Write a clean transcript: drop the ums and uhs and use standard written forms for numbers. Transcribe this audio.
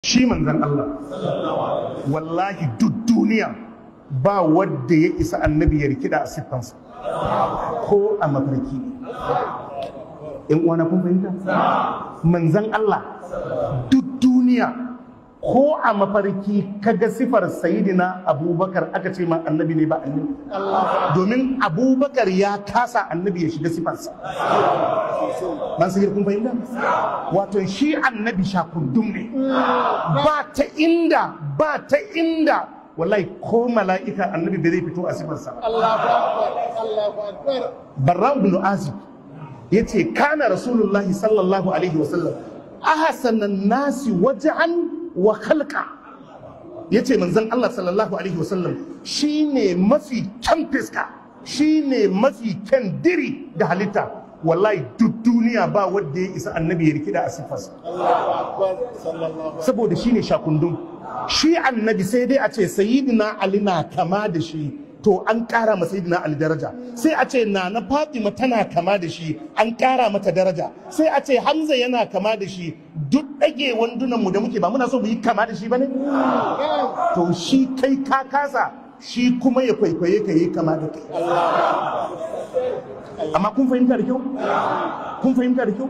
shi manzan Allah wallahi duk duniya ba wadda ya isa annabi ya rikida a siffansa ko a mafarki. in uwana kun fahimta manzan Allah duk duniya ko a mafarki kaga sifar sayidina Abubakar aka ce ma annabi ne ba annabi, domin Abubakar ya kasa annabi ya shiga sifarsa. ban sai kun fahimta wato shi annabi shakundum ne, ba ta inda wallahi ko mala'ika annabi bai zai fito a sifarsa. Allahu akbar. Barra ibn Azib yace kana rasulullahi sallallahu alaihi wasallam ahsanan nasi wajhan wa khalqa, yace manzon Allah sallallahu alaihi wasallam shine mafi kyan fiska, shine mafi kyan diri da halitta. wallahi duk duniya ba wanda ya isa annabi ya rikida a sifarsa. Saboda shine shakundum. Shi annabi sai dai a ce sayyidina Ali na kama da shi, to an kara masa sayyidina Ali daraja. Sai a ce nana Fatima tana kama da shi, an kara mata daraja. Sai a ce Hamza yana kama da shi. Duk dage wandunan mu da muke ba muna so mu yi kama da shi bane? To shi kai ka kasa, shi kuma ya kwaikwaye ka yi kama da kai. Amma kun fahimta da kyau? Kun fahimta da kyau?